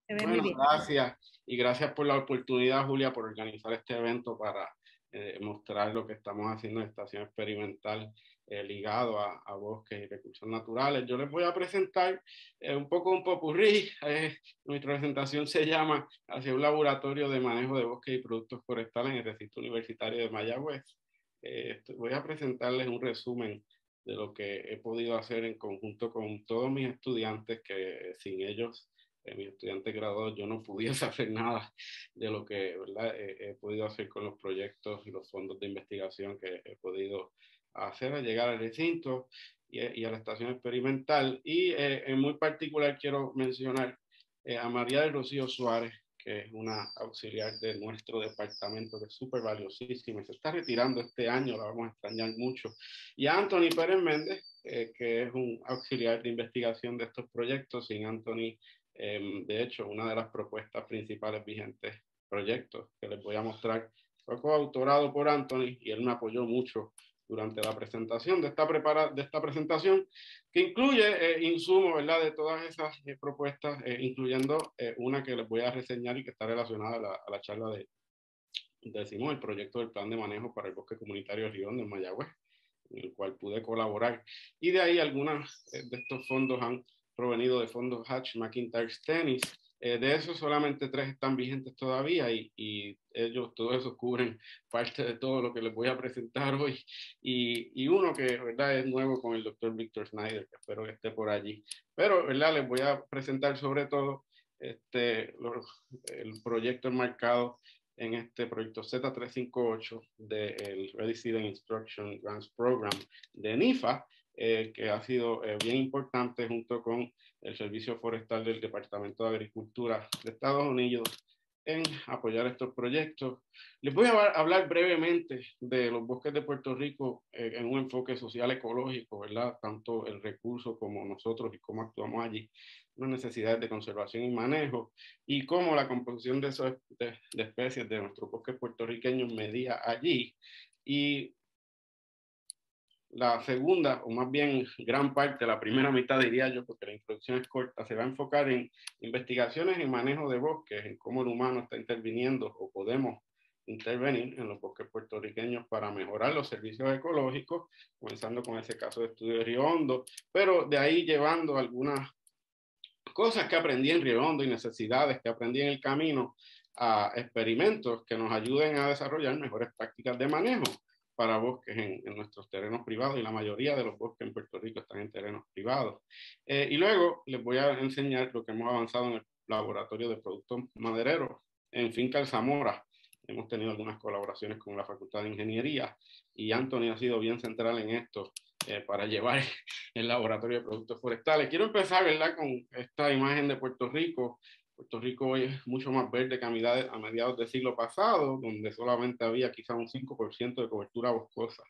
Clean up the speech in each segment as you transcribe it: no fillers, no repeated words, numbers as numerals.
Se ve muy Bueno, bien. gracias y gracias por la oportunidad, Julia, por organizar este evento para mostrar lo que estamos haciendo en Estación Experimental ligado a bosques y recursos naturales. Yo les voy a presentar un poco un popurrí. Nuestra presentación se llama Hacia un laboratorio de manejo de bosques y productos forestales en el recinto universitario de Mayagüez. Voy a presentarles un resumen de lo que he podido hacer en conjunto con todos mis estudiantes, que sin ellos mis estudiantes graduados, yo no pudiese hacer nada de lo que, ¿verdad? He podido hacer con los proyectos y los fondos de investigación que he podido hacer al llegar al recinto y a la estación experimental. Y en muy particular quiero mencionar a María del Rocío Suárez, que es una auxiliar de nuestro departamento, que es súper valiosísima y se está retirando este año, la vamos a extrañar mucho. Y a Anthony Pérez Méndez, que es un auxiliar de investigación de estos proyectos. Sin Anthony, de hecho, una de las propuestas principales vigentes, proyectos que les voy a mostrar, fue coautorado por Anthony y él me apoyó mucho durante la presentación de esta presentación, que incluye insumos, ¿verdad?, de todas esas propuestas, incluyendo una que les voy a reseñar y que está relacionada a la charla decimos, el proyecto del Plan de Manejo para el Bosque Comunitario Río Hondo en Mayagüez, en el cual pude colaborar. Y de ahí algunos de estos fondos han provenido de fondos Hatch McIntyre Tennis. De esos solamente 3 están vigentes todavía y ellos, todos esos cubren parte de todo lo que les voy a presentar hoy. Y uno que, ¿verdad?, es nuevo con el doctor Víctor Snyder, que espero que esté por allí. Pero, ¿verdad?, les voy a presentar sobre todo el proyecto enmarcado en este proyecto Z358 del Ready Seed and Instruction Grants Program de NIFA, que ha sido bien importante junto con el Servicio Forestal del Departamento de Agricultura de Estados Unidos en apoyar estos proyectos. Les voy a hablar brevemente de los bosques de Puerto Rico en un enfoque social ecológico, ¿verdad? Tanto el recurso como nosotros y cómo actuamos allí, las necesidades de conservación y manejo, y cómo la composición de especies de nuestros bosques puertorriqueños medía allí. Y la segunda, o más bien gran parte, la primera mitad diría yo, porque la introducción es corta, se va a enfocar en investigaciones en manejo de bosques, en cómo el humano está interviniendo o podemos intervenir en los bosques puertorriqueños para mejorar los servicios ecológicos, comenzando con ese caso de estudio de Río Hondo, pero de ahí llevando algunas cosas que aprendí en Río Hondo y necesidades que aprendí en el camino a experimentos que nos ayuden a desarrollar mejores prácticas de manejo para bosques en nuestros terrenos privados, y la mayoría de los bosques en Puerto Rico están en terrenos privados. Y luego les voy a enseñar lo que hemos avanzado en el laboratorio de productos madereros en Finca El Zamora. Hemos tenido algunas colaboraciones con la Facultad de Ingeniería y Anthony ha sido bien central en esto para llevar el laboratorio de productos forestales. Quiero empezar, ¿verdad?, con esta imagen de Puerto Rico. Puerto Rico hoy es mucho más verde que a mediados del siglo pasado, donde solamente había quizá un 5% de cobertura boscosa.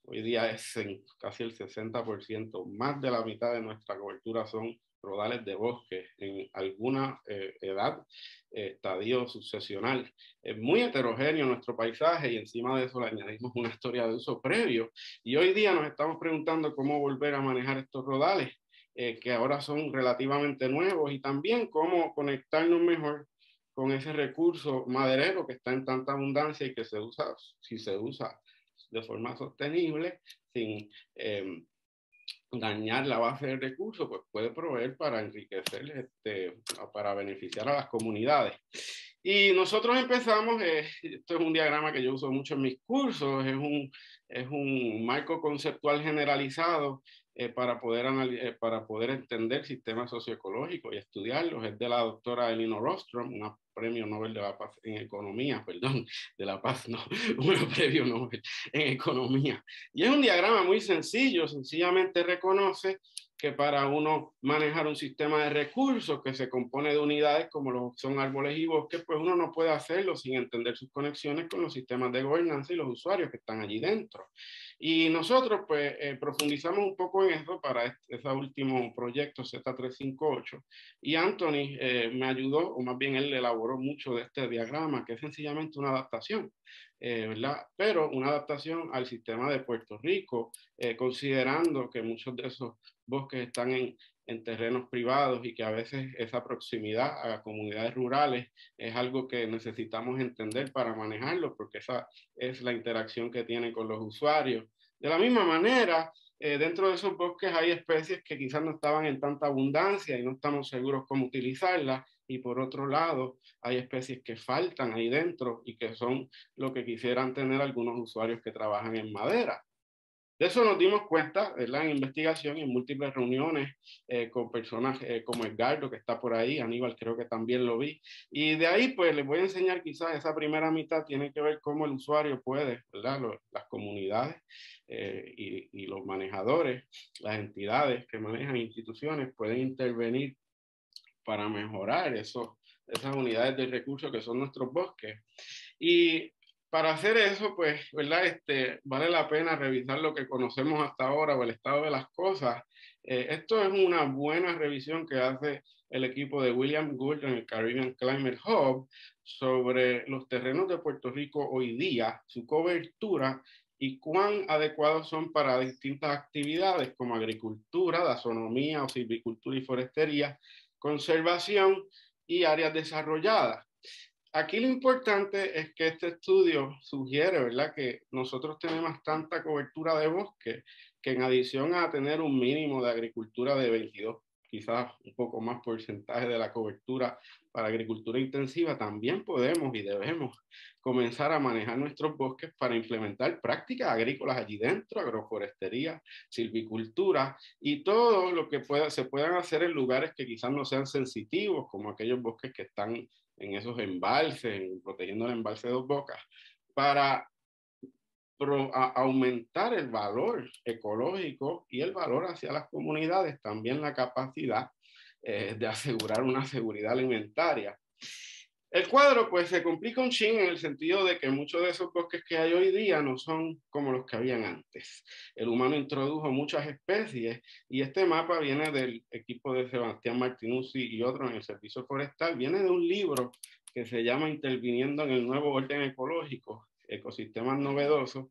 Hoy día es en casi el 60%, más de la mitad de nuestra cobertura son rodales de bosque en alguna edad, estadio sucesional. Es muy heterogéneo nuestro paisaje y encima de eso le añadimos una historia de uso previo. Y hoy día nos estamos preguntando cómo volver a manejar estos rodales, que ahora son relativamente nuevos, y también cómo conectarnos mejor con ese recurso maderero que está en tanta abundancia y que se usa, si se usa de forma sostenible, sin dañar la base del recurso, pues puede proveer para enriquecer, para beneficiar a las comunidades. Y nosotros empezamos, esto es un diagrama que yo uso mucho en mis cursos, es un marco conceptual generalizado para poder entender sistemas socioecológicos y estudiarlos. Es de la doctora Elinor Ostrom, una premio Nobel de la Paz en Economía, perdón, de la Paz, no, un premio Nobel en Economía. Y es un diagrama muy sencillo, sencillamente reconoce que para uno manejar un sistema de recursos que se compone de unidades como lo son árboles y bosques, pues uno no puede hacerlo sin entender sus conexiones con los sistemas de gobernanza y los usuarios que están allí dentro. Y nosotros pues profundizamos un poco en eso para ese último proyecto Z358, y Anthony me ayudó, o más bien él elaboró mucho de este diagrama, que es sencillamente una adaptación ¿verdad? Pero una adaptación al sistema de Puerto Rico, considerando que muchos de esos bosques están en terrenos privados y que a veces esa proximidad a comunidades rurales es algo que necesitamos entender para manejarlo, porque esa es la interacción que tienen con los usuarios. De la misma manera, dentro de esos bosques hay especies que quizás no estaban en tanta abundancia y no estamos seguros cómo utilizarlas, y por otro lado, hay especies que faltan ahí dentro y que son lo que quisieran tener algunos usuarios que trabajan en madera. De eso nos dimos cuenta, ¿verdad? En investigación y en múltiples reuniones con personas como Edgardo, que está por ahí, Aníbal creo que también lo vi. Y de ahí pues les voy a enseñar quizás esa primera mitad tiene que ver cómo el usuario puede, ¿verdad? Las comunidades y los manejadores, las entidades que manejan instituciones pueden intervenir para mejorar esas unidades de recursos que son nuestros bosques. Y para hacer eso, pues, ¿verdad? Vale la pena revisar lo que conocemos hasta ahora o el estado de las cosas. Esto es una buena revisión que hace el equipo de William Gould en el Caribbean Climate Hub sobre los terrenos de Puerto Rico hoy día, su cobertura y cuán adecuados son para distintas actividades como agricultura, taxonomía o silvicultura y forestería, conservación y áreas desarrolladas. Aquí lo importante es que este estudio sugiere, ¿verdad?, que nosotros tenemos tanta cobertura de bosque que en adición a tener un mínimo de agricultura de 22, quizás un poco más porcentaje de la cobertura para agricultura intensiva, también podemos y debemos comenzar a manejar nuestros bosques para implementar prácticas agrícolas allí dentro, agroforestería, silvicultura y todo lo que se puedan hacer en lugares que quizás no sean sensitivos, como aquellos bosques que están en esos embalses, protegiendo el embalse de Dos Bocas, para aumentar el valor ecológico y el valor hacia las comunidades, también la capacidad de asegurar una seguridad alimentaria. El cuadro pues se complica un chin en el sentido de que muchos de esos bosques que hay hoy día no son como los que habían antes. El humano introdujo muchas especies y este mapa viene del equipo de Sebastián Martinuzzi y otros en el Servicio Forestal, viene de un libro que se llama Interviniendo en el Nuevo Orden Ecológico, Ecosistemas Novedosos,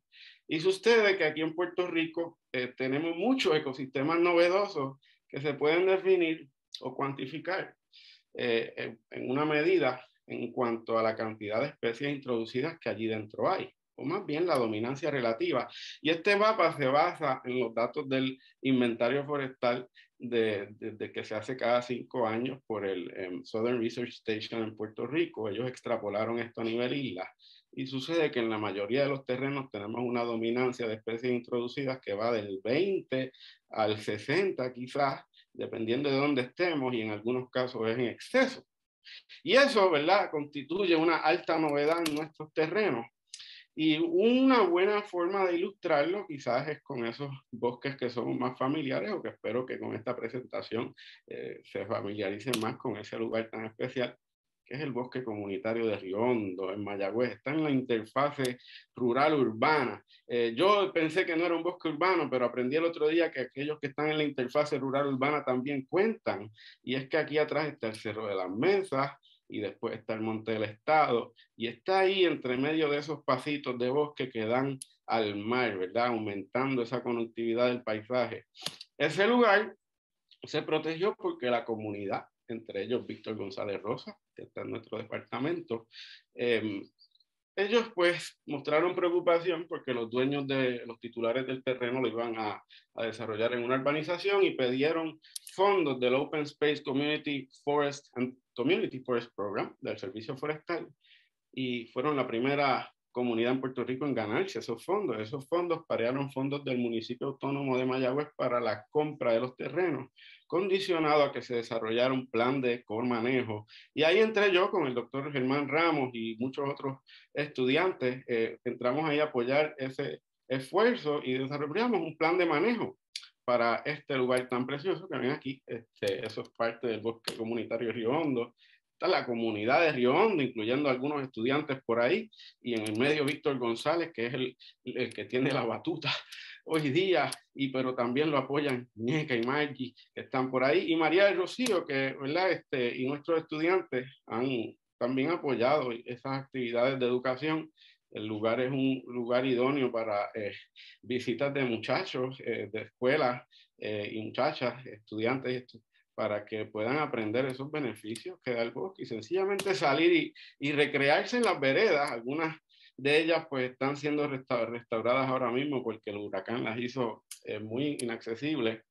y sucede que aquí en Puerto Rico tenemos muchos ecosistemas novedosos que se pueden definir o cuantificar en una medida en cuanto a la cantidad de especies introducidas que allí dentro hay, o más bien la dominancia relativa. Y este mapa se basa en los datos del inventario forestal de que se hace cada 5 años por el Southern Research Station en Puerto Rico. Ellos extrapolaron esto a nivel isla. Y sucede que en la mayoría de los terrenos tenemos una dominancia de especies introducidas que va del 20 al 60 quizás, dependiendo de dónde estemos, y en algunos casos es en exceso. Y eso, ¿verdad?, constituye una alta novedad en nuestros terrenos. Y una buena forma de ilustrarlo quizás es con esos bosques que son más familiares, o que espero que con esta presentación se familiaricen más con ese lugar tan especial, que es el bosque comunitario de Río Hondo, en Mayagüez. Está en la interfase rural-urbana. Yo pensé que no era un bosque urbano, pero aprendí el otro día que aquellos que están en la interfase rural-urbana también cuentan. Y es que aquí atrás está el Cerro de las Mesas, y después está el Monte del Estado, y está ahí entre medio de esos pasitos de bosque que dan al mar, ¿verdad?, aumentando esa conectividad del paisaje. Ese lugar se protegió porque la comunidad, entre ellos Víctor González Rosa, que está en nuestro departamento, ellos pues mostraron preocupación porque los dueños de los titulares del terreno lo iban a desarrollar en una urbanización y pidieron fondos del Open Space Community Forest and Community Forest Program del Servicio Forestal, y fueron la primera comunidad en Puerto Rico en ganarse esos fondos. Esos fondos parearon fondos del municipio autónomo de Mayagüez para la compra de los terrenos, condicionado a que se desarrollara un plan de manejo. Y ahí entré yo con el doctor Germán Ramos y muchos otros estudiantes, entramos ahí a apoyar ese esfuerzo y desarrollamos un plan de manejo para este lugar tan precioso que ven aquí. Eso es parte del bosque comunitario Río Hondo. Está la comunidad de Río Hondo, incluyendo algunos estudiantes por ahí, y en el medio Víctor González, que es el que tiene la batuta hoy día, pero también lo apoyan Ñeca y Maggie, que están por ahí, y María del Rocío, que, ¿verdad?, y nuestros estudiantes han también apoyado esas actividades de educación El lugar es un lugar idóneo para visitas de muchachos de escuelas y muchachas, estudiantes, para que puedan aprender esos beneficios que da el bosque y sencillamente salir y recrearse en las veredas. Algunas de ellas pues están siendo restauradas ahora mismo porque el huracán las hizo muy inaccesibles.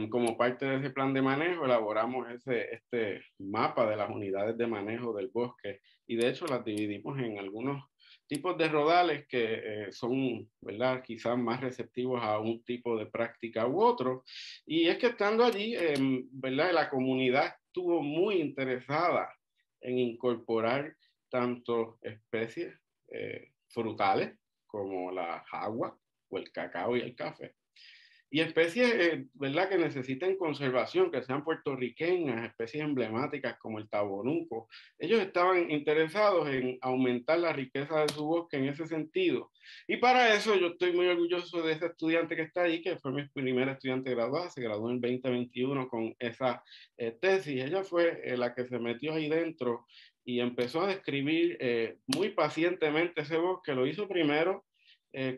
Como parte de ese plan de manejo, elaboramos este mapa de las unidades de manejo del bosque y de hecho las dividimos en algunos tipos de rodales que son, ¿verdad?, quizás más receptivos a un tipo de práctica u otro. Y es que estando allí, ¿verdad?, la comunidad estuvo muy interesada en incorporar tanto especies frutales como la jagua o el cacao y el café y especies, ¿verdad?, que necesiten conservación, que sean puertorriqueñas, especies emblemáticas como el tabonuco. Ellos estaban interesados en aumentar la riqueza de su bosque en ese sentido. Y para eso yo estoy muy orgulloso de ese estudiante que está ahí, que fue mi primera estudiante graduada, se graduó en 2021 con esa tesis. Ella fue la que se metió ahí dentro y empezó a describir muy pacientemente ese bosque. Lo hizo primero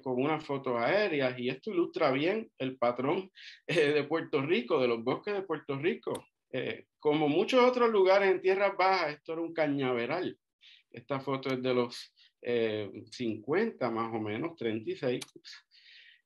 con unas fotos aéreas y esto ilustra bien el patrón de Puerto Rico, de los bosques de Puerto Rico. Como muchos otros lugares en tierras bajas, esto era un cañaveral. Esta foto es de los 50 más o menos, 36.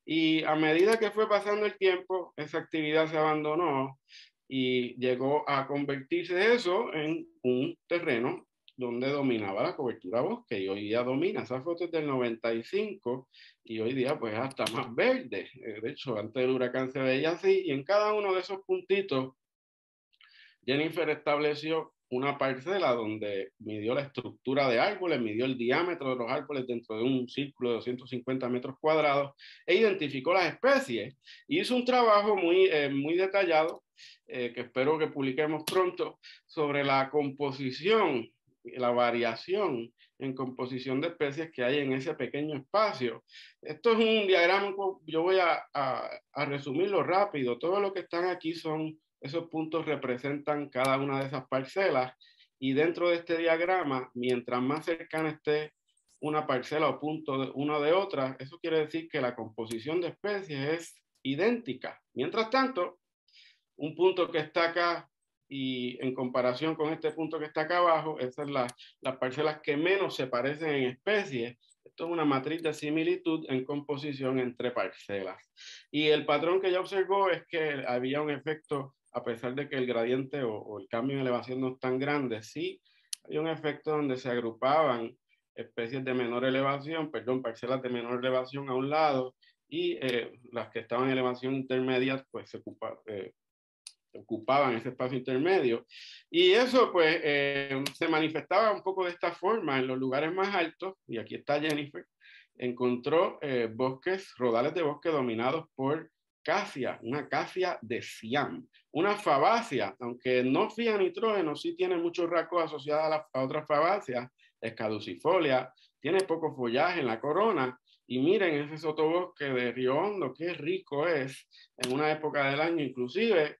Y a medida que fue pasando el tiempo, esa actividad se abandonó y llegó a convertirse eso en un terreno donde dominaba la cobertura bosque y hoy día domina. Esa foto es del 95 y hoy día pues hasta más verde. De hecho, antes del huracán se veía así y en cada uno de esos puntitos Jennifer estableció una parcela donde midió la estructura de árboles, midió el diámetro de los árboles dentro de un círculo de 250 metros cuadrados e identificó las especies. Y hizo un trabajo muy detallado, que espero que publiquemos pronto, sobre la composición, la variación en composición de especies que hay en ese pequeño espacio. Esto es un diagrama, yo voy a resumirlo rápido. Todo lo que están aquí son esos puntos representan cada una de esas parcelas y dentro de este diagrama, mientras más cercana esté una parcela o punto de una de otra, eso quiere decir que la composición de especies es idéntica. Mientras tanto, un punto que está acá y en comparación con este punto que está acá abajo, esas son las parcelas que menos se parecen en especies. Esto es una matriz de similitud en composición entre parcelas. Y el patrón que ya observó es que había un efecto, a pesar de que el gradiente o el cambio en elevación no es tan grande, sí hay un efecto donde se agrupaban especies de menor elevación, perdón, parcelas de menor elevación a un lado y las que estaban en elevación intermedia pues se ocupaban ese espacio intermedio. Y eso pues se manifestaba un poco de esta forma en los lugares más altos, y aquí está Jennifer, encontró bosques, rodales de bosque dominados por casia, una casia de Siam, una fabácea, aunque no fija nitrógeno, sí tiene muchos rasgos asociados a otras fabáceas, es caducifolia, tiene poco follaje en la corona, y miren ese sotobosque de Río Hondo, qué rico es en una época del año, inclusive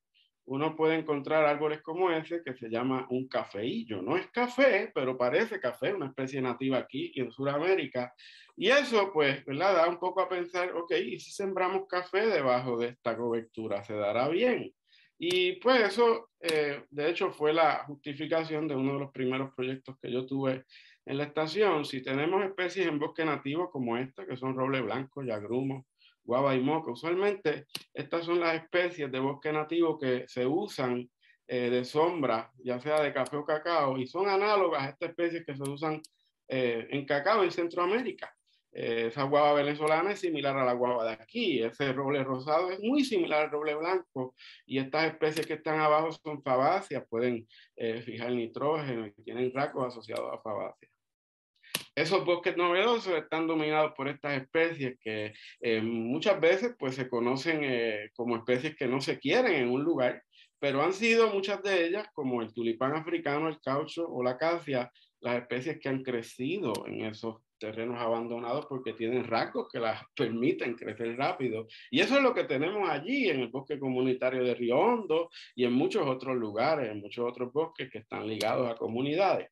uno puede encontrar árboles como ese que se llama un cafeillo. No es café, pero parece café, una especie nativa aquí y en Sudamérica. Y eso, pues, ¿verdad?, da un poco a pensar, ok, ¿y si sembramos café debajo de esta cobertura? ¿Se dará bien? Y pues eso, de hecho, fue la justificación de uno de los primeros proyectos que yo tuve en la estación. Si tenemos especies en bosque nativo como esta, que son roble blanco, yagrumo, guava y moca, usualmente estas son las especies de bosque nativo que se usan de sombra, ya sea de café o cacao, y son análogas a estas especies que se usan en cacao en Centroamérica. Esa guava venezolana es similar a la guava de aquí, ese roble rosado es muy similar al roble blanco, y estas especies que están abajo son fabáceas, pueden fijar nitrógeno y tienen rasgos asociados a fabáceas. Esos bosques novedosos están dominados por estas especies que muchas veces pues, se conocen como especies que no se quieren en un lugar, pero han sido muchas de ellas, como el tulipán africano, el caucho o la acacia, las especies que han crecido en esos terrenos abandonados porque tienen rasgos que las permiten crecer rápido. Y eso es lo que tenemos allí en el bosque comunitario de Río Hondo y en muchos otros lugares, en muchos otros bosques que están ligados a comunidades.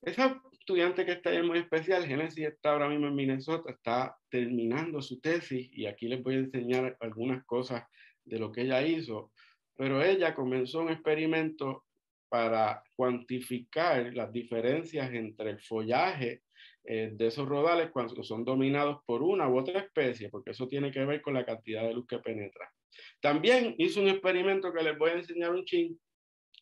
Esa estudiante que está ahí es muy especial. Génesis está ahora mismo en Minnesota, está terminando su tesis y aquí les voy a enseñar algunas cosas de lo que ella hizo. Pero ella comenzó un experimento para cuantificar las diferencias entre el follaje de esos rodales cuando son dominados por una u otra especie, porque eso tiene que ver con la cantidad de luz que penetra. También hizo un experimento que les voy a enseñar un chin,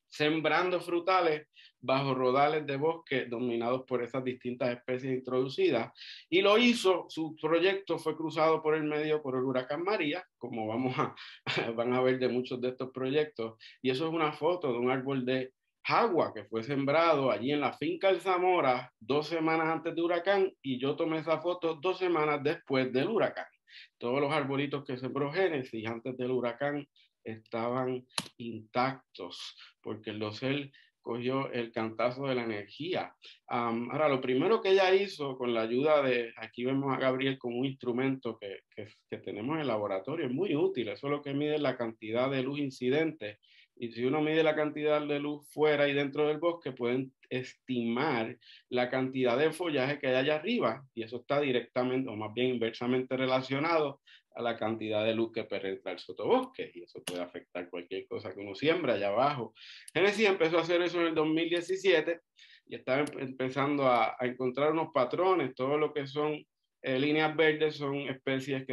sembrando frutales bajo rodales de bosque dominados por esas distintas especies introducidas. Y lo hizo, su proyecto fue cruzado por el medio por el huracán María, como van a ver de muchos de estos proyectos. Y eso es una foto de un árbol de jagua que fue sembrado allí en la finca El Zamora 2 semanas antes del huracán, y yo tomé esa foto 2 semanas después del huracán. Todos los arbolitos que sembró Génesis antes del huracán estaban intactos, porque el dosel cogió el cantazo de la energía. Ahora, lo primero que ella hizo con la ayuda de, aquí vemos a Gabriel con un instrumento que tenemos en el laboratorio, es muy útil, eso es lo que mide la cantidad de luz incidente. Y si uno mide la cantidad de luz fuera y dentro del bosque, pueden estimar la cantidad de follaje que hay allá arriba, y eso está directamente, o más bien inversamente relacionado a la cantidad de luz que penetra el sotobosque, y eso puede afectar cualquier cosa que uno siembra allá abajo. Génesis empezó a hacer eso en el 2017 y estaba empezando a encontrar unos patrones. Todo lo que son líneas verdes son especies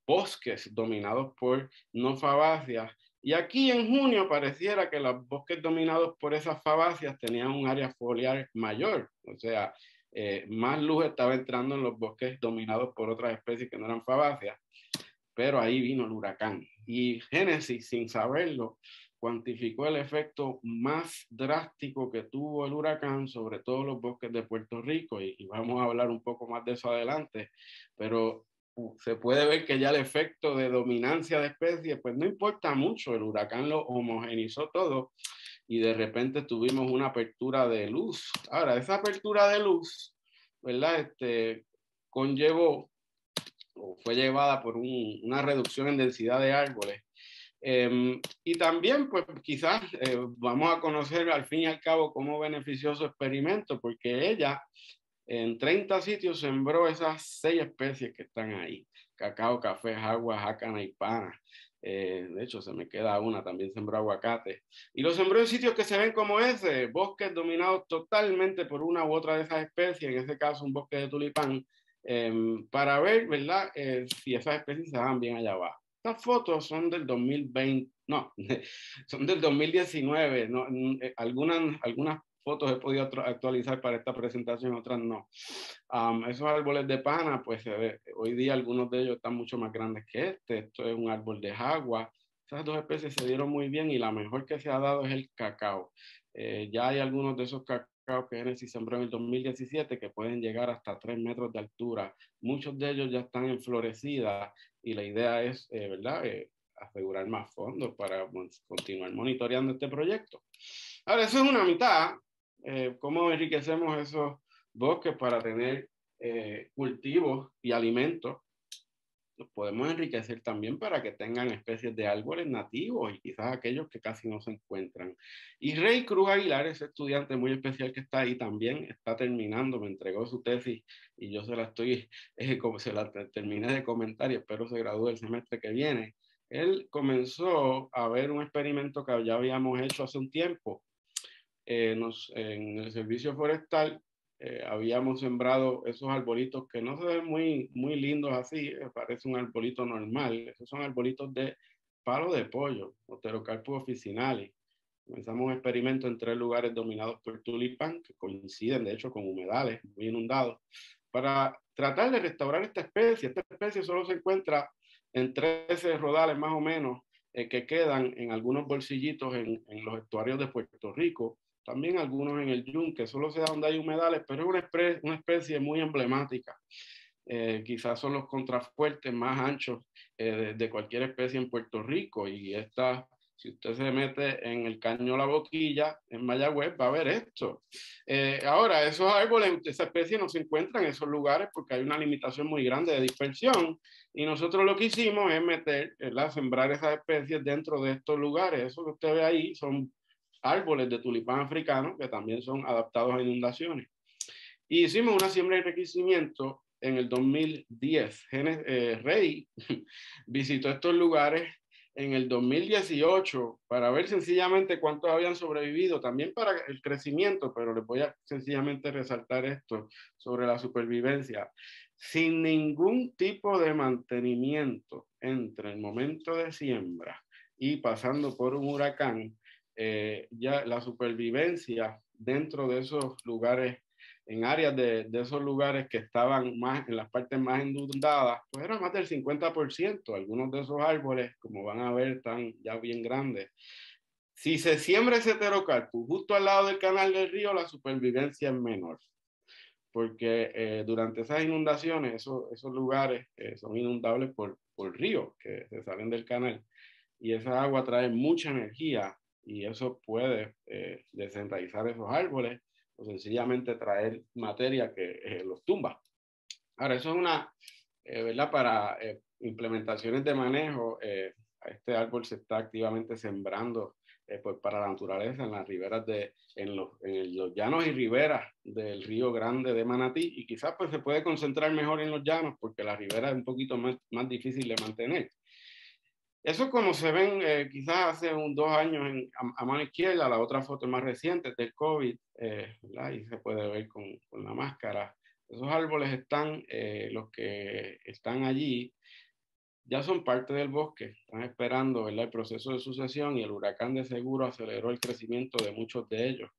bosques dominados por no fabáceas. Y aquí en junio pareciera que los bosques dominados por esas fabáceas tenían un área foliar mayor, o sea, más luz estaba entrando en los bosques dominados por otras especies que no eran fabáceas. Pero ahí vino el huracán y Génesis, sin saberlo, cuantificó el efecto más drástico que tuvo el huracán sobre todos los bosques de Puerto Rico, y vamos a hablar un poco más de eso adelante, pero se puede ver que ya el efecto de dominancia de especies, pues no importa mucho, el huracán lo homogenizó todo y de repente tuvimos una apertura de luz. Ahora, esa apertura de luz, ¿verdad? Conllevó o fue llevada por una reducción en densidad de árboles. Y también, pues quizás vamos a conocer al fin y al cabo cómo benefició su experimento, porque ella en 30 sitios sembró esas 6 especies que están ahí: cacao, café, jagua, jácana y pana. De hecho, se me queda una, también sembró aguacate. Y lo sembró en sitios que se ven como ese, bosques dominados totalmente por una u otra de esas especies, en este caso un bosque de tulipán, para ver, ¿verdad? Si esas especies se daban bien allá abajo. Estas fotos son del 2020, no, son del 2019, ¿no? Algunas fotos he podido actualizar para esta presentación, otras no. Esos árboles de pana, pues hoy día algunos de ellos están mucho más grandes que este. Esto es un árbol de jagua. Esas dos especies se dieron muy bien y la mejor que se ha dado es el cacao. Ya hay algunos de esos cacaos que Génesis sembró en el 2017 que pueden llegar hasta 3 metros de altura. Muchos de ellos ya están en florecida y la idea es, ¿verdad? Asegurar más fondos para continuar monitoreando este proyecto. Ahora, eso es una mitad. ¿Cómo enriquecemos esos bosques para tener cultivos y alimentos? Los podemos enriquecer también para que tengan especies de árboles nativos y quizás aquellos que casi no se encuentran. Y Rey Cruz Aguilar, ese estudiante muy especial que está ahí, también está terminando, me entregó su tesis y yo se la estoy, como se la terminé de comentar y espero se gradúe el semestre que viene. Él comenzó a ver un experimento que ya habíamos hecho hace un tiempo. En el servicio forestal habíamos sembrado esos arbolitos que no se ven muy lindos así, parece un arbolito normal. Esos son arbolitos de palo de pollo, Pterocarpus officinalis. Comenzamos un experimento en 3 lugares dominados por tulipán, que coinciden de hecho con humedales muy inundados, para tratar de restaurar esta especie. Esta especie solo se encuentra en 13 rodales más o menos que quedan en algunos bolsillitos en los estuarios de Puerto Rico, también algunos en el Yunque, solo se da donde hay humedales, pero es una especie muy emblemática. Quizás son los contrafuertes más anchos de cualquier especie en Puerto Rico, y esta, si usted se mete en el Caño La Boquilla, en Mayagüez, va a ver esto. Ahora, esos árboles, esa especie no se encuentra en esos lugares porque hay una limitación muy grande de dispersión, y nosotros lo que hicimos es sembrar esas especies dentro de estos lugares. Eso que usted ve ahí son árboles de tulipán africano que también son adaptados a inundaciones. Y hicimos una siembra de enriquecimiento en el 2010. Rey visitó estos lugares en el 2018 para ver sencillamente cuántos habían sobrevivido, también para el crecimiento, pero les voy a sencillamente resaltar esto sobre la supervivencia. Sin ningún tipo de mantenimiento entre el momento de siembra y pasando por un huracán, ya la supervivencia dentro de esos lugares, en áreas de esos lugares que estaban más en las partes más inundadas, pues era más del 50%. Algunos de esos árboles, como van a ver, están ya bien grandes. Si se siembra ese heterocarpus justo al lado del canal del río, la supervivencia es menor, porque durante esas inundaciones, esos lugares son inundables por ríos que se salen del canal, y esa agua trae mucha energía y eso puede desenraizar esos árboles o sencillamente traer materia que los tumba. Ahora, eso es una, ¿verdad? Para implementaciones de manejo, este árbol se está activamente sembrando pues para la naturaleza en las riberas en los llanos y riberas del Río Grande de Manatí, y quizás pues se puede concentrar mejor en los llanos porque la ribera es un poquito más difícil de mantener. Eso como se ven quizás hace 2 años a mano izquierda, la otra foto más reciente del COVID, ¿verdad? Y se puede ver con la máscara. Esos árboles están, los que están allí, ya son parte del bosque, están esperando, ¿verdad?, el proceso de sucesión, y el huracán de seguro aceleró el crecimiento de muchos de ellos.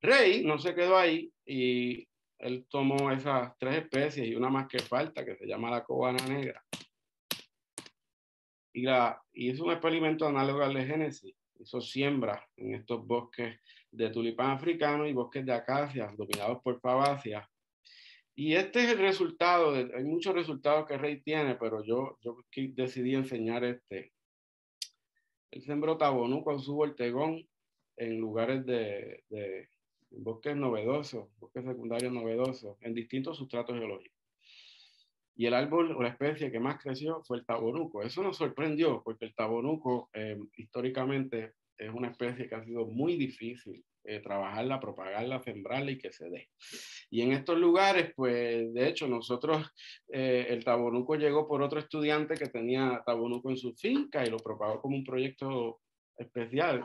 Rey no se quedó ahí y él tomó esas 3 especies y una más que falta, que se llama la cobana negra, y hizo un experimento análogo al de Génesis. Hizo siembra en estos bosques de tulipán africano y bosques de acacias dominados por fabáceas. Y este es el resultado, hay muchos resultados que Rey tiene, pero yo decidí enseñar este. Él sembró tabonuco, azul, ortegón en lugares de bosques novedosos, bosques secundarios novedosos, en distintos sustratos geológicos. Y el árbol o la especie que más creció fue el tabonuco. Eso nos sorprendió porque el tabonuco históricamente es una especie que ha sido muy difícil trabajarla, propagarla, sembrarla y que se dé. Y en estos lugares, pues de hecho nosotros, el tabonuco llegó por otro estudiante que tenía tabonuco en su finca y lo propagó como un proyecto especial.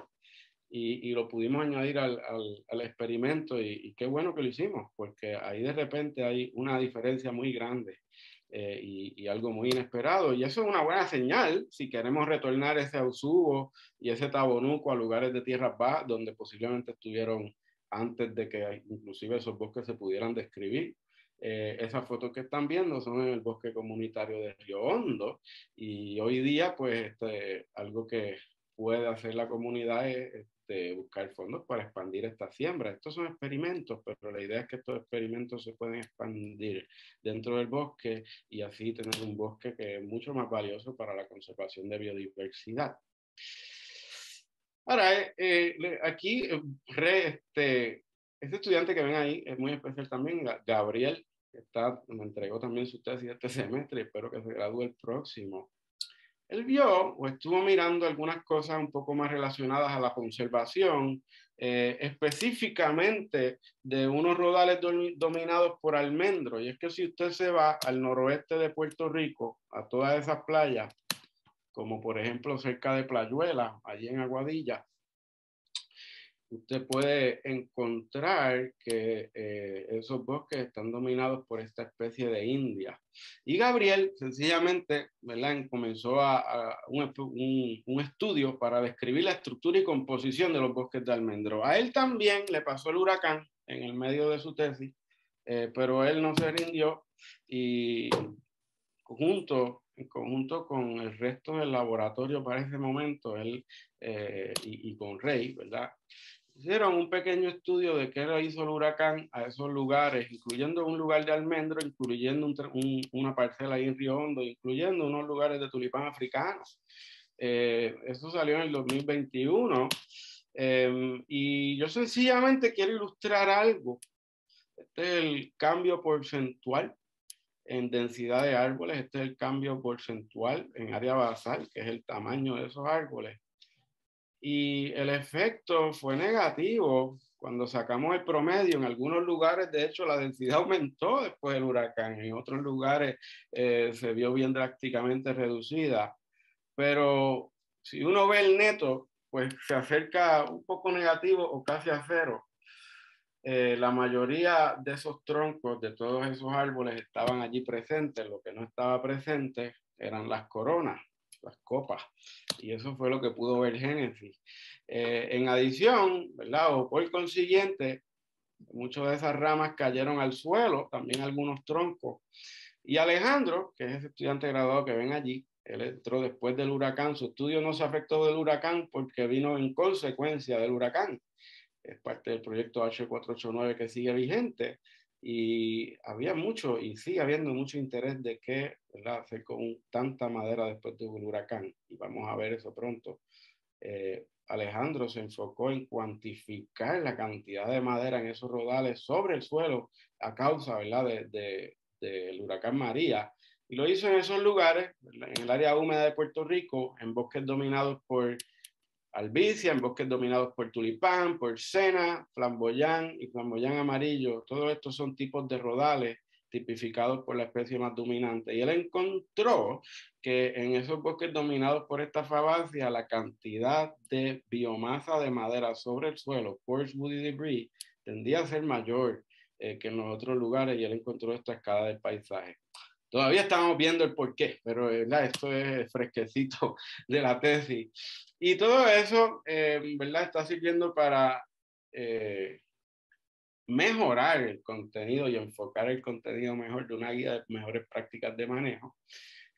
Y lo pudimos añadir al experimento, y qué bueno que lo hicimos, porque ahí de repente hay una diferencia muy grande y algo muy inesperado, y eso es una buena señal si queremos retornar ese ausubo y ese tabonuco a lugares de tierras bajas donde posiblemente estuvieron antes de que inclusive esos bosques se pudieran describir. Esas fotos que están viendo son en el bosque comunitario de Río Hondo, y hoy día pues algo que puede hacer la comunidad es buscar fondos para expandir esta siembra. Estos son experimentos, pero la idea es que estos experimentos se pueden expandir dentro del bosque y así tener un bosque que es mucho más valioso para la conservación de biodiversidad. Ahora, aquí, este estudiante que ven ahí es muy especial también, Gabriel, que me entregó también su tesis este semestre y espero que se gradúe el próximo. Él vio o estuvo mirando algunas cosas un poco más relacionadas a la conservación, específicamente de unos rodales dominados por almendro. Y es que si usted se va al noroeste de Puerto Rico, a todas esas playas, como por ejemplo cerca de Playuela, allí en Aguadilla, usted puede encontrar que esos bosques están dominados por esta especie de india. Y Gabriel sencillamente, ¿verdad?, comenzó un estudio para describir la estructura y composición de los bosques de almendro. A él también le pasó el huracán en el medio de su tesis, pero él no se rindió, y en conjunto con el resto del laboratorio para ese momento, él y con Rey, ¿verdad?, hicieron un pequeño estudio de qué le hizo el huracán a esos lugares, incluyendo un lugar de almendro, incluyendo una parcela ahí en Río Hondo, incluyendo unos lugares de tulipán africanos. Eso salió en el 2021. Y yo sencillamente quiero ilustrar algo. Este es el cambio porcentual en densidad de árboles. Este es el cambio porcentual en área basal, que es el tamaño de esos árboles. Y el efecto fue negativo cuando sacamos el promedio, en algunos lugares, de hecho, la densidad aumentó después del huracán, en otros lugares se vio bien drásticamente reducida, pero si uno ve el neto, pues se acerca un poco negativo o casi a cero. La mayoría de esos troncos, de todos esos árboles, estaban allí presentes. Lo que no estaba presente eran las coronas, las copas. Y eso fue lo que pudo ver Génesis. En adición, ¿verdad? O por consiguiente, muchas de esas ramas cayeron al suelo, también algunos troncos. Y Alejandro, que es ese estudiante graduado que ven allí, él entró después del huracán. Su estudio no se afectó del huracán porque vino en consecuencia del huracán. Es parte del proyecto H489 que sigue vigente, y había mucho y sigue habiendo mucho interés de qué, ¿verdad?, hacer con tanta madera después de un huracán, y vamos a ver eso pronto. Alejandro se enfocó en cuantificar la cantidad de madera en esos rodales sobre el suelo a causa, ¿verdad?, del huracán María, y lo hizo en esos lugares, en el área húmeda de Puerto Rico, en bosques dominados por albicia, en bosques dominados por tulipán, por sena, flamboyán y flamboyán amarillo. Todos estos son tipos de rodales tipificados por la especie más dominante. Y él encontró que en esos bosques dominados por esta fabacia, la cantidad de biomasa de madera sobre el suelo, coarse woody debris, tendía a ser mayor que en los otros lugares, y él encontró esta escala del paisaje. Todavía estamos viendo el porqué, pero ¿verdad?, esto es fresquecito de la tesis. Y todo eso, ¿verdad?, está sirviendo para mejorar el contenido y enfocar el contenido mejor de una guía de mejores prácticas de manejo,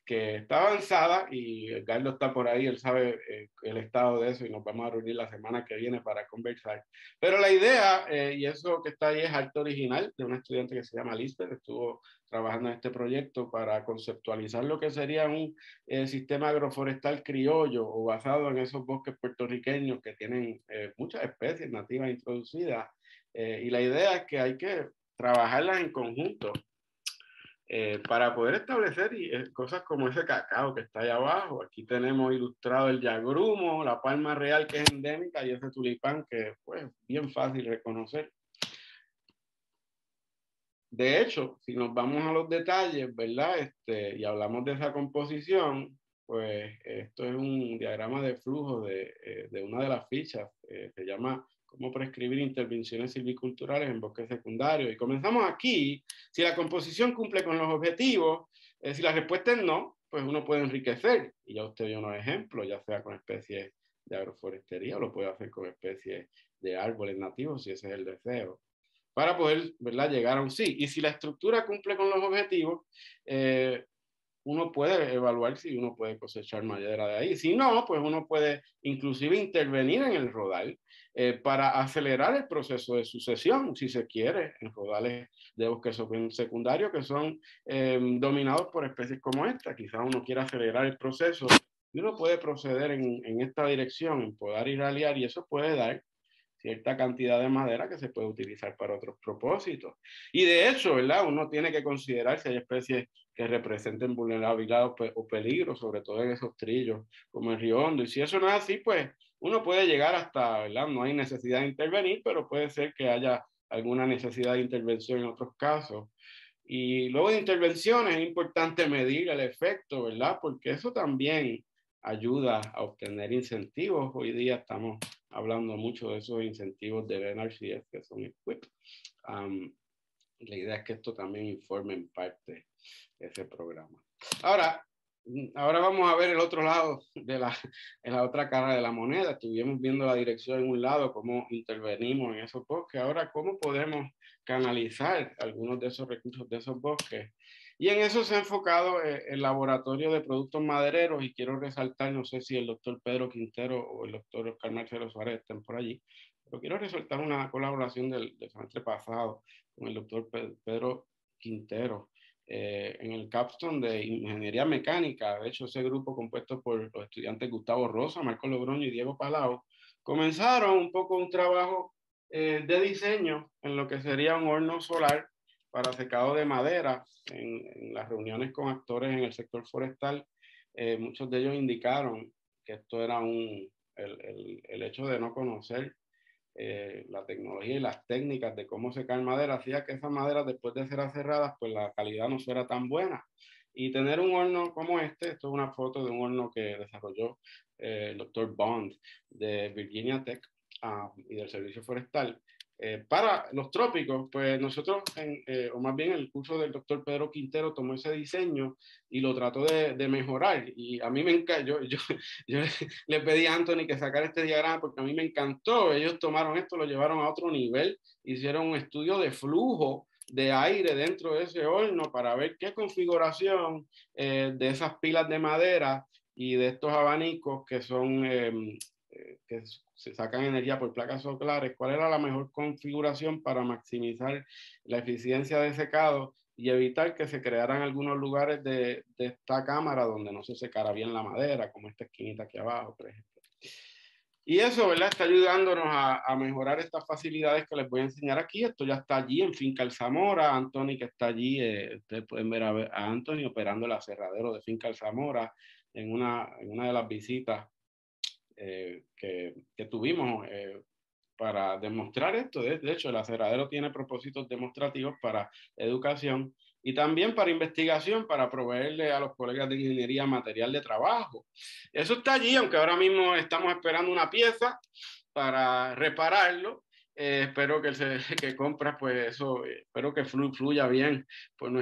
que está avanzada, y Carlos está por ahí, él sabe el estado de eso, y nos vamos a reunir la semana que viene para conversar. Pero la idea, y eso que está ahí, es arte original de una estudiante que se llama Lisbeth, estuvo trabajando en este proyecto para conceptualizar lo que sería un sistema agroforestal criollo o basado en esos bosques puertorriqueños que tienen muchas especies nativas introducidas, y la idea es que hay que trabajarlas en conjunto para poder establecer cosas como ese cacao que está ahí abajo. Aquí tenemos ilustrado el yagrumo, la palma real que es endémica, y ese tulipán que pues bien fácil reconocer. De hecho, si nos vamos a los detalles, ¿verdad? Y hablamos de esa composición, pues esto es un diagrama de flujo de una de las fichas, se llama Cómo prescribir intervenciones silviculturales en bosques secundarios. Y comenzamos aquí. Si la composición cumple con los objetivos, si la respuesta es no, pues uno puede enriquecer. Y ya usted dio unos ejemplos, ya sea con especies de agroforestería, o lo puede hacer con especies de árboles nativos, si ese es el deseo, para poder, ¿verdad?, llegar a un sí. Y si la estructura cumple con los objetivos, uno puede evaluar si uno puede cosechar madera de ahí. Si no, pues uno puede inclusive intervenir en el rodal para acelerar el proceso de sucesión, si se quiere, en rodales de bosques secundarios que son dominados por especies como esta. Quizás uno quiera acelerar el proceso, y uno puede proceder en esta dirección, en podar y ralear, y eso puede dar cierta cantidad de madera que se puede utilizar para otros propósitos. Y de hecho, ¿verdad?, uno tiene que considerar si hay especies que representen vulnerabilidad o peligro, sobre todo en esos trillos, como el Río Hondo. Y si eso no es así, pues uno puede llegar hasta, ¿verdad?, no hay necesidad de intervenir, pero puede ser que haya alguna necesidad de intervención en otros casos. Y luego de intervenciones es importante medir el efecto, ¿verdad?, porque eso también ayuda a obtener incentivos. Hoy día estamos hablando mucho de esos incentivos de NRCS, que son EQIP. La idea es que esto también informe en parte ese programa. Ahora vamos a ver el otro lado en la otra cara de la moneda. Estuvimos viendo la dirección en un lado, cómo intervenimos en esos bosques. Ahora, ¿cómo podemos canalizar algunos de esos recursos de esos bosques? Y en eso se ha enfocado el laboratorio de productos madereros, y quiero resaltar, no sé si el doctor Pedro Quintero o el doctor Oscar Marcelo Suárez estén por allí, pero quiero resaltar una colaboración del semestre pasado con el doctor Pedro Quintero en el capstone de Ingeniería Mecánica. De hecho, ese grupo, compuesto por los estudiantes Gustavo Rosa, Marco Logroño y Diego Palau, comenzaron un poco un trabajo de diseño en lo que sería un horno solar para secado de madera. En las reuniones con actores en el sector forestal, muchos de ellos indicaron que esto era el hecho de no conocer la tecnología y las técnicas de cómo secar madera hacía que esas maderas, después de ser aserradas, pues la calidad no fuera tan buena. Y tener un horno como este, esto es una foto de un horno que desarrolló el doctor Bond de Virginia Tech y del Servicio Forestal. Para los trópicos, pues nosotros, o más bien el curso del doctor Pedro Quintero tomó ese diseño y lo trató de mejorar. Y a mí me encantó, yo le pedí a Anthony que sacara este diagrama porque a mí me encantó. Ellos tomaron esto, lo llevaron a otro nivel, hicieron un estudio de flujo de aire dentro de ese horno para ver qué configuración de esas pilas de madera y de estos abanicos que son que se sacan energía por placas solares, cuál era la mejor configuración para maximizar la eficiencia de secado y evitar que se crearan algunos lugares de esta cámara donde no se secara bien la madera, como esta esquinita aquí abajo, por ejemplo. Y eso, ¿verdad? Está ayudándonos a mejorar estas facilidades que les voy a enseñar aquí. Esto ya está allí en Finca Alzamora. Anthony, que está allí, ustedes pueden ver a Anthony operando el aserradero de Finca Alzamora en una de las visitas que tuvimos para demostrar esto. De hecho, el aserradero tiene propósitos demostrativos para educación y también para investigación, para proveerle a los colegas de ingeniería material de trabajo. Eso está allí, aunque ahora mismo estamos esperando una pieza para repararlo. Espero que que compras, pues eso, espero que fluya bien por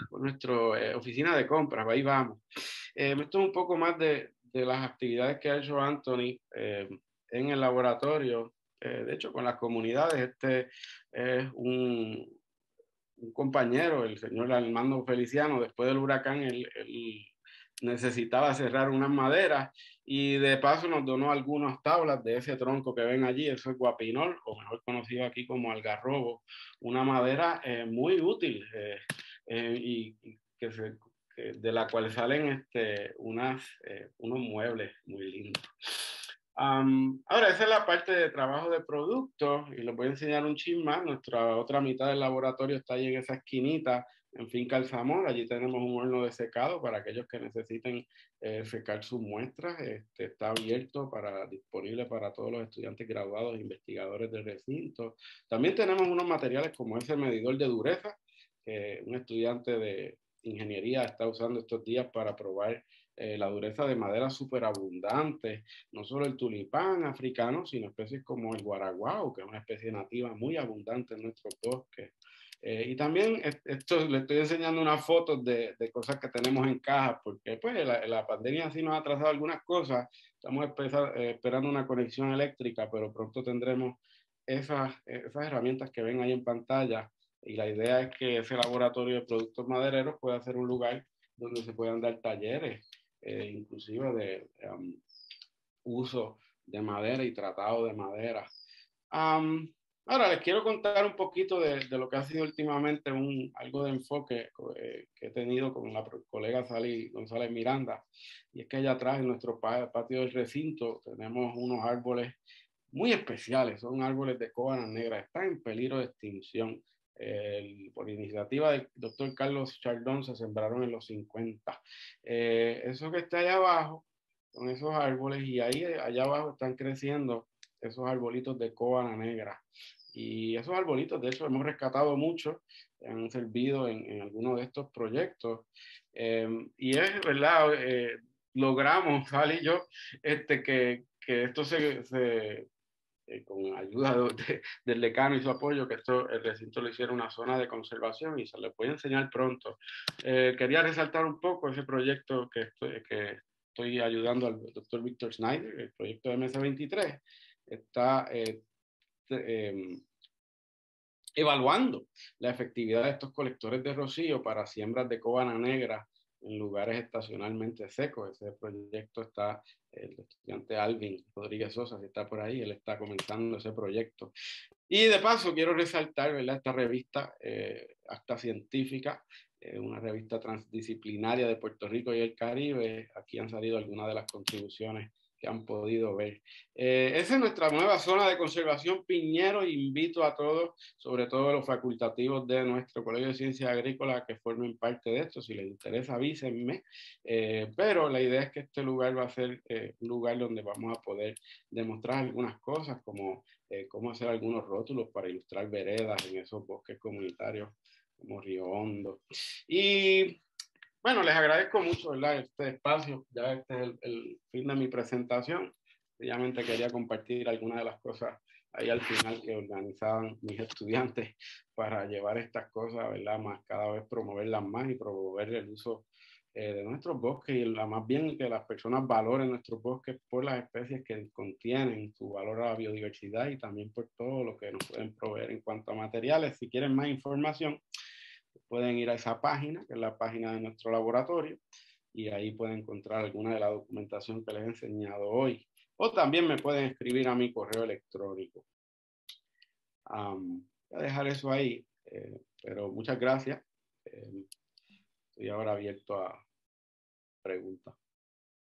por nuestra oficina de compras. Ahí vamos. Esto es un poco más de las actividades que ha hecho Anthony en el laboratorio. De hecho, con las comunidades, este es un compañero, el señor Armando Feliciano, después del huracán, él necesitaba cerrar unas maderas y de paso nos donó algunas tablas de ese tronco que ven allí, eso es guapinol, o mejor conocido aquí como algarrobo, una madera muy útil y de la cual salen unos muebles muy lindos. Ahora, esa es la parte de trabajo de productos y les voy a enseñar un chin más. Nuestra otra mitad del laboratorio está ahí en esa esquinita, en Finca Alzamora. Allí tenemos un horno de secado para aquellos que necesiten secar sus muestras. Está abierto, disponible para todos los estudiantes graduados e investigadores del recinto. También tenemos unos materiales como ese medidor de dureza, que un estudiante de ingeniería está usando estos días para probar la dureza de madera superabundante, no solo el tulipán africano, sino especies como el guaraguao, que es una especie nativa muy abundante en nuestros bosques. Y también esto le estoy enseñando unas fotos de cosas que tenemos en cajas, porque pues la pandemia sí nos ha atrasado algunas cosas. Estamos esperando una conexión eléctrica, pero pronto tendremos esas herramientas que ven ahí en pantalla. Y la idea es que ese laboratorio de productos madereros pueda ser un lugar donde se puedan dar talleres, inclusive de uso de madera y tratado de madera. Ahora les quiero contar un poquito de lo que ha sido últimamente algo de enfoque que he tenido con la colega Sally González Miranda. Y es que allá atrás en nuestro patio del recinto tenemos unos árboles muy especiales, son árboles de cóbana negra, están en peligro de extinción. Por iniciativa del doctor Carlos Chardón se sembraron en los 50. Eso que está allá abajo son esos árboles y ahí allá abajo están creciendo esos arbolitos de cóbana negra. Y esos arbolitos, de hecho, hemos rescatado muchos, han servido en algunos de estos proyectos. Y es verdad, logramos, Sal y yo, que esto con ayuda del decano y su apoyo, que el recinto lo hiciera una zona de conservación y se les voy a enseñar pronto. Quería resaltar un poco ese proyecto que estoy ayudando al doctor Víctor Schneider, el proyecto MS23. Está evaluando la efectividad de estos colectores de rocío para siembras de cóbana negra en lugares estacionalmente secos. Ese proyecto está el estudiante Alvin Rodríguez Sosa, que está por ahí, él está comenzando ese proyecto. Y de paso quiero resaltar, ¿verdad?, esta revista Acta Científica, una revista transdisciplinaria de Puerto Rico y el Caribe. Aquí han salido algunas de las contribuciones que han podido ver. Esa es nuestra nueva zona de conservación Piñero. Invito a todos, sobre todo los facultativos de nuestro Colegio de Ciencias Agrícolas, que formen parte de esto. Si les interesa, avísenme. Pero la idea es que este lugar va a ser un lugar donde vamos a poder demostrar algunas cosas, como cómo hacer algunos rótulos para ilustrar veredas en esos bosques comunitarios como Río Hondo. Y bueno, les agradezco mucho, ¿verdad?, este espacio. Ya este es el fin de mi presentación. Sencillamente quería compartir algunas de las cosas ahí al final que organizaban mis estudiantes para llevar estas cosas, ¿verdad?, más cada vez promoverlas más y promover el uso de nuestros bosques y más bien que las personas valoren nuestros bosques por las especies que contienen, su valor a la biodiversidad y también por todo lo que nos pueden proveer en cuanto a materiales. Si quieren más información, pueden ir a esa página, que es la página de nuestro laboratorio, y ahí pueden encontrar alguna de la documentación que les he enseñado hoy. O también me pueden escribir a mi correo electrónico. Voy a dejar eso ahí, pero muchas gracias. Estoy ahora abierto a preguntas.